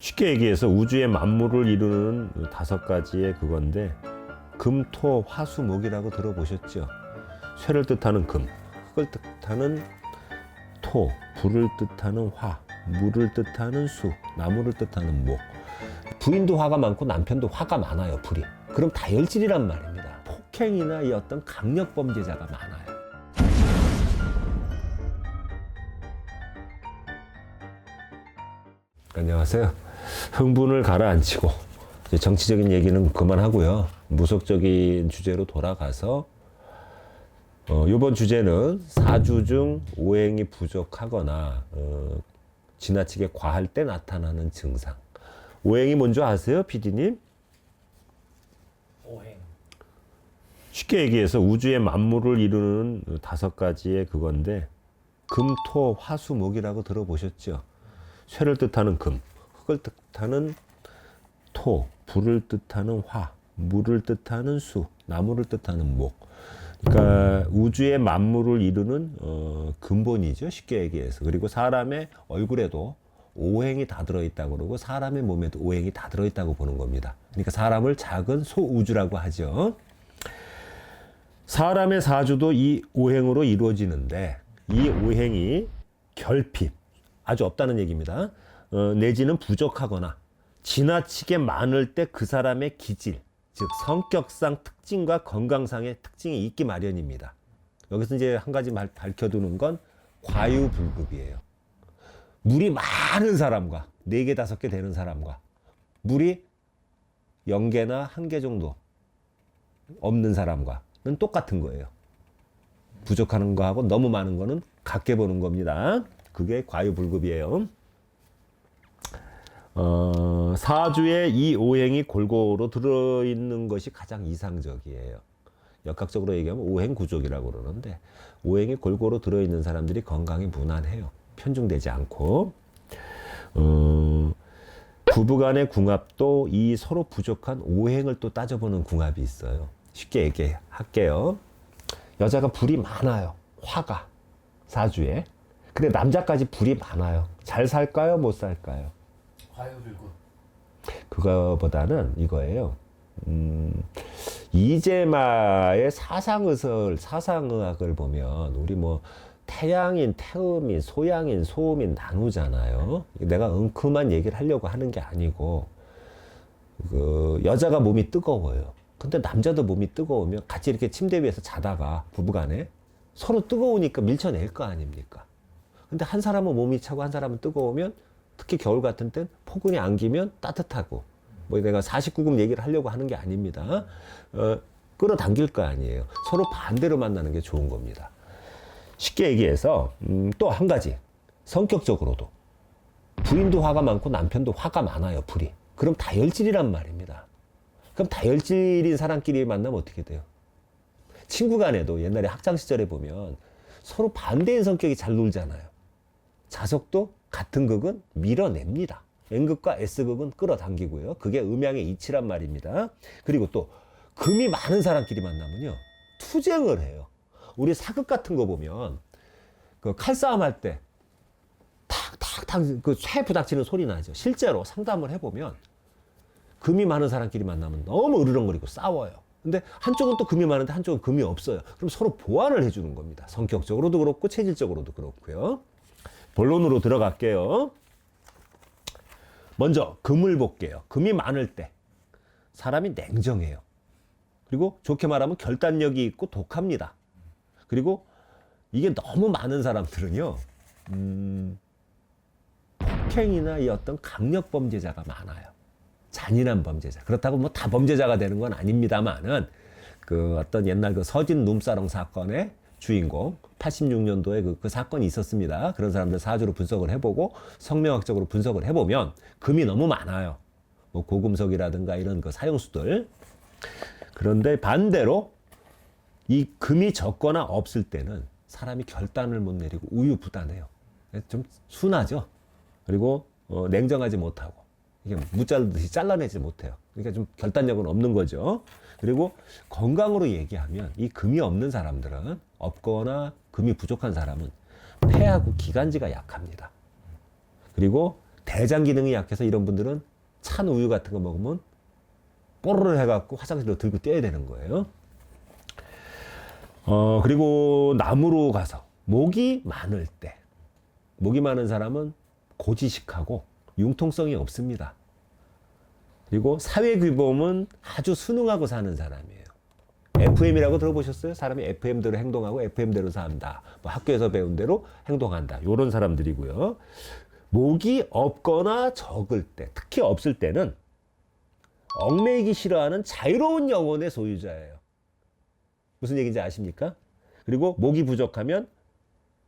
쉽게 얘기해서 우주의 만물을 이루는 5가지의 그건데 금, 토, 화, 수, 목이라고 들어보셨죠? 쇠를 뜻하는 금, 흙을 뜻하는 토, 불을 뜻하는 화, 물을 뜻하는 수, 나무를 뜻하는 목. 부인도 화가 많고 남편도 화가 많아요, 불이. 그럼 다혈질이란 말입니다. 폭행이나 이 어떤 강력 범죄자가 많아요. 안녕하세요. 흥분을 가라앉히고 이제 정치적인 얘기는 그만하고요. 무속적인 주제로 돌아가서 이번 주제는 사주 중 오행이 부족하거나 지나치게 과할 때 나타나는 증상. 오행이 뭔지 아세요, PD님? 오행. 쉽게 얘기해서 우주의 만물을 이루는 5가지의 그건데 금, 토, 화, 수, 목이라고 들어보셨죠? 쇠를 뜻하는 금, 흙을 뜻하는 토, 불을 뜻하는 화, 물을 뜻하는 수, 나무를 뜻하는 목. 그러니까 우주의 만물을 이루는 근본이죠, 쉽게 얘기해서. 그리고 사람의 얼굴에도 오행이 다 들어있다고 그러고 사람의 몸에도 오행이 다 들어있다고 보는 겁니다. 그러니까 사람을 작은 소우주라고 하죠. 사람의 사주도 이 오행으로 이루어지는데 이 오행이 결핍, 아주 없다는 얘기입니다. 내지는 부족하거나 지나치게 많을 때 그 사람의 기질, 즉 성격상 특징과 건강상의 특징이 있기 마련입니다. 여기서 이제 한 가지 밝혀두는 건 과유불급이에요. 물이 많은 사람과 4개, 5개 되는 사람과 물이 0개나 1개 정도 없는 사람과는 똑같은 거예요. 부족한 거하고 너무 많은 거는 같게 보는 겁니다. 그게 과유불급이에요. 사주에 이 오행이 골고루 들어있는 것이 가장 이상적이에요. 역학적으로 얘기하면 오행구족이라고 그러는데 오행이 골고루 들어있는 사람들이 건강이 무난해요. 편중되지 않고. 부부간의 궁합도 이 서로 부족한 오행을 또 따져보는 궁합이 있어요. 쉽게 얘기할게요. 여자가 불이 많아요. 화가 사주에. 근데 남자까지 불이 많아요. 잘 살까요? 못 살까요? 과유불급. 그거보다는 이거예요. 이재마의 사상의학을 보면 우리 뭐 태양인, 태음인, 소양인, 소음인 나누잖아요. 내가 엉큼한 얘기를 하려고 하는 게 아니고 그 여자가 몸이 뜨거워요. 근데 남자도 몸이 뜨거우면 같이 이렇게 침대 위에서 자다가 부부간에 서로 뜨거우니까 밀쳐낼 거 아닙니까? 근데 한 사람은 몸이 차고 한 사람은 뜨거우면 특히 겨울 같은 땐 포근이 안기면 따뜻하고 뭐 내가 49금 얘기를 하려고 하는 게 아닙니다. 끌어당길 거 아니에요. 서로 반대로 만나는 게 좋은 겁니다. 쉽게 얘기해서 또 한 가지 성격적으로도 부인도 화가 많고 남편도 화가 많아요, 불이. 그럼 다혈질이란 말입니다. 그럼 다혈질인 사람끼리 만나면 어떻게 돼요? 친구 간에도 옛날에 학창시절에 보면 서로 반대인 성격이 잘 놀잖아요. 자석도 같은 극은 밀어냅니다. N극과 S극은 끌어당기고요. 그게 음양의 이치란 말입니다. 그리고 또 금이 많은 사람끼리 만나면요, 투쟁을 해요. 우리 사극 같은 거 보면 그 칼싸움 할 때 탁탁탁 그 쇠 부닥치는 소리 나죠. 실제로 상담을 해보면 금이 많은 사람끼리 만나면 너무 으르렁거리고 싸워요. 근데 한쪽은 또 금이 많은데 한쪽은 금이 없어요. 그럼 서로 보완을 해주는 겁니다. 성격적으로도 그렇고 체질적으로도 그렇고요. 본론으로 들어갈게요. 먼저 금을 볼게요. 금이 많을 때 사람이 냉정해요. 그리고 좋게 말하면 결단력이 있고 독합니다. 그리고 이게 너무 많은 사람들은요, 폭행이나 이 어떤 강력 범죄자가 많아요. 잔인한 범죄자. 그렇다고 뭐 다 범죄자가 되는 건 아닙니다만은 그 어떤 옛날 그 서진 룸사롱 사건의 주인공 86년도에 그 사건이 있었습니다. 그런 사람들 사주로 분석을 해보고 성명학적으로 분석을 해보면 금이 너무 많아요. 뭐 고금속이라든가 이런 그 사형수들. 그런데 반대로 이 금이 적거나 없을 때는 사람이 결단을 못 내리고 우유부단해요. 좀 순하죠. 그리고 냉정하지 못하고 이게 무자르듯이 잘라내지 못해요. 그러니까 좀 결단력은 없는 거죠. 그리고 건강으로 얘기하면 이 금이 없는 사람들은, 없거나 금이 부족한 사람은 폐하고 기관지가 약합니다. 그리고 대장 기능이 약해서 이런 분들은 찬 우유 같은 거 먹으면 뽀로로 해갖고 화장실로 들고 뛰어야 되는 거예요. 그리고 나무로 가서 목이 많을 때, 목이 많은 사람은 고지식하고 융통성이 없습니다. 그리고 사회규범은 아주 순응하고 사는 사람이에요. FM이라고 들어보셨어요? 사람이 FM대로 행동하고 FM대로 산다. 뭐 학교에서 배운 대로 행동한다. 이런 사람들이고요. 목이 없거나 적을 때, 특히 없을 때는 얽매이기 싫어하는 자유로운 영혼의 소유자예요. 무슨 얘기인지 아십니까? 그리고 목이 부족하면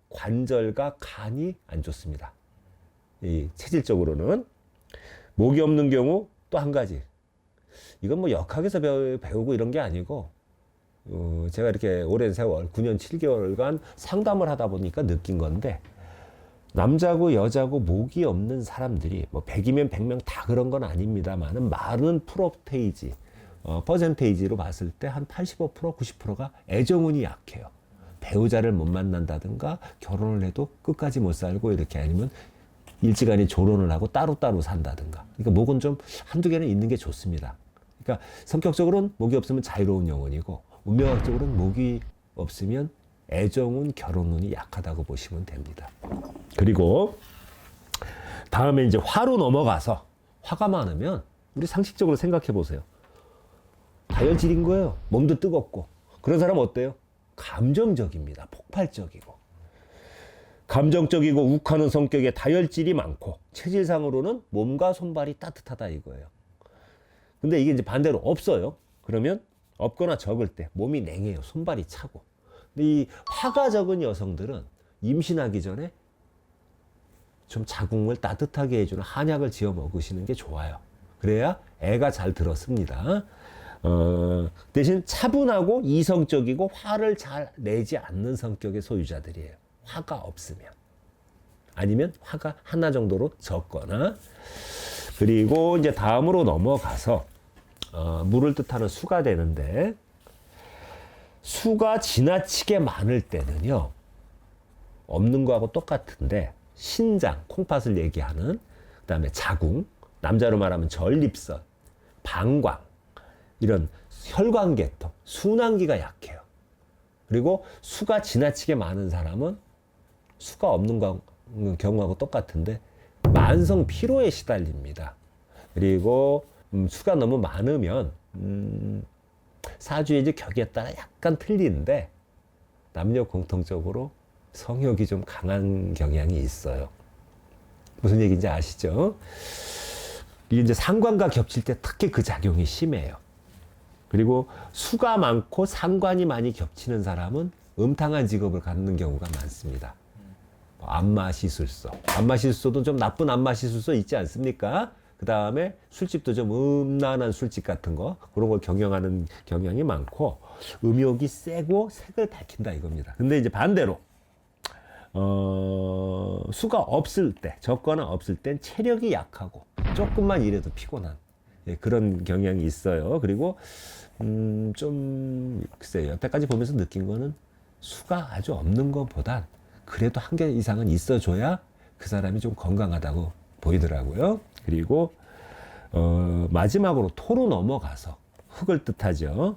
관절과 간이 안 좋습니다. 이 체질적으로는. 목이 없는 경우 또 한 가지. 이건 뭐 역학에서 배우고 이런 게 아니고 제가 이렇게 오랜 세월 9년 7개월간 상담을 하다 보니까 느낀 건데, 남자고 여자고 목이 없는 사람들이 뭐 100이면 100명 다 그런 건 아닙니다만은 많은 프로테이지, 퍼센테이지로 봤을 때 한 85%, 90%가 애정운이 약해요. 배우자를 못 만난다든가 결혼을 해도 끝까지 못 살고 이렇게, 아니면 일찌감치 조론을 하고 따로따로 산다든가. 그러니까 목은 좀 한두 개는 있는 게 좋습니다. 그러니까 성격적으로는 목이 없으면 자유로운 영혼이고, 운명학적으로는 목이 없으면 애정운, 결혼운이 약하다고 보시면 됩니다. 그리고 다음에 이제 화로 넘어가서, 화가 많으면 우리 상식적으로 생각해 보세요. 다혈질인 거예요. 몸도 뜨겁고. 그런 사람 어때요? 감정적입니다. 폭발적이고. 감정적이고 욱하는 성격에 다혈질이 많고, 체질상으로는 몸과 손발이 따뜻하다 이거예요. 근데 이게 이제 반대로 없어요. 그러면 없거나 적을 때 몸이 냉해요. 손발이 차고. 근데 이 화가 적은 여성들은 임신하기 전에 좀 자궁을 따뜻하게 해주는 한약을 지어 먹으시는 게 좋아요. 그래야 애가 잘 들었습니다. 대신 차분하고 이성적이고 화를 잘 내지 않는 성격의 소유자들이에요. 화가 없으면. 아니면 화가 하나 정도로 적거나. 그리고 이제 다음으로 넘어가서 물을 뜻하는 수가 되는데, 수가 지나치게 많을 때는요, 없는 거하고 똑같은데, 신장, 콩팥을 얘기하는, 그 다음에 자궁, 남자로 말하면 전립선, 방광, 이런 혈관계통, 순환기가 약해요. 그리고 수가 지나치게 많은 사람은 수가 없는 경우하고 똑같은데 만성 피로에 시달립니다. 그리고 수가 너무 많으면 사주의 격에 따라 약간 틀리는데 남녀 공통적으로 성욕이 좀 강한 경향이 있어요. 무슨 얘기인지 아시죠? 이게 이제 상관과 겹칠 때 특히 그 작용이 심해요. 그리고 수가 많고 상관이 많이 겹치는 사람은 음탕한 직업을 갖는 경우가 많습니다. 안마시술소. 안마시술소도 좀 나쁜 안마시술소 있지 않습니까? 그 다음에 술집도 좀 음란한 술집 같은 거, 그런 걸 경영하는 경향이 많고, 음욕이 세고 색을 밝힌다 이겁니다. 근데 이제 반대로 수가 없을 때, 적거나 없을 땐 체력이 약하고 조금만 일해도 피곤한, 예, 그런 경향이 있어요. 그리고 좀 글쎄요, 여태까지 보면서 느낀 거는 수가 아주 없는 것보단 그래도 한 개 이상은 있어줘야 그 사람이 좀 건강하다고 보이더라고요. 그리고 마지막으로 토로 넘어가서 흙을 뜻하죠.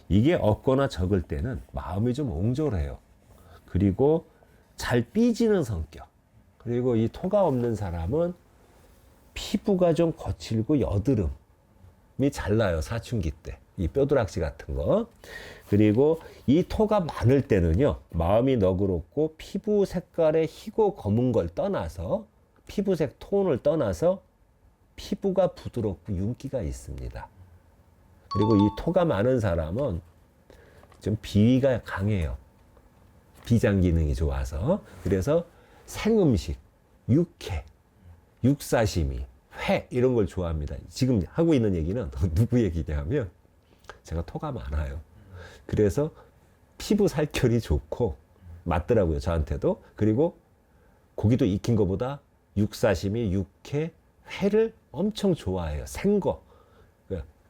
이게 없거나 적을 때는 마음이 좀 옹졸해요. 그리고 잘 삐지는 성격. 그리고 이 토가 없는 사람은 피부가 좀 거칠고 여드름이 잘 나요. 사춘기 때. 이 뼈두락지 같은 거. 그리고 이 토가 많을 때는요, 마음이 너그럽고 피부 색깔의 희고 검은 걸 떠나서, 피부색 톤을 떠나서 피부가 부드럽고 윤기가 있습니다. 그리고 이 토가 많은 사람은 좀 비위가 강해요. 비장 기능이 좋아서. 그래서 생음식, 육회, 육사시미, 회 이런 걸 좋아합니다. 지금 하고 있는 얘기는 누구 얘기냐면 제가 토가 많아요. 그래서 피부 살결이 좋고 맞더라고요, 저한테도. 그리고 고기도 익힌 것보다 육사시미, 육회, 회를 엄청 좋아해요. 생거.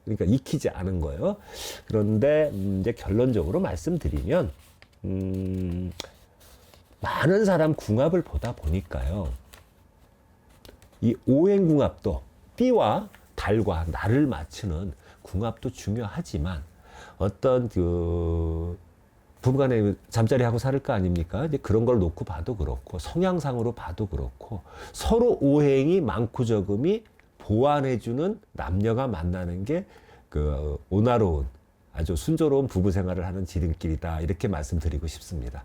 그러니까 익히지 않은 거예요. 그런데 이제 결론적으로 말씀드리면 많은 사람 궁합을 보다 보니까요, 이 오행궁합도 띠와 달과 날을 맞추는 궁합도 중요하지만 어떤 그 부부간에 잠자리 하고 살 거 아닙니까? 이제 그런 걸 놓고 봐도 그렇고 성향상으로 봐도 그렇고 서로 오행이 많고 적음이 보완해주는 남녀가 만나는 게 그 온화로운 아주 순조로운 부부 생활을 하는 지름길이다 이렇게 말씀드리고 싶습니다.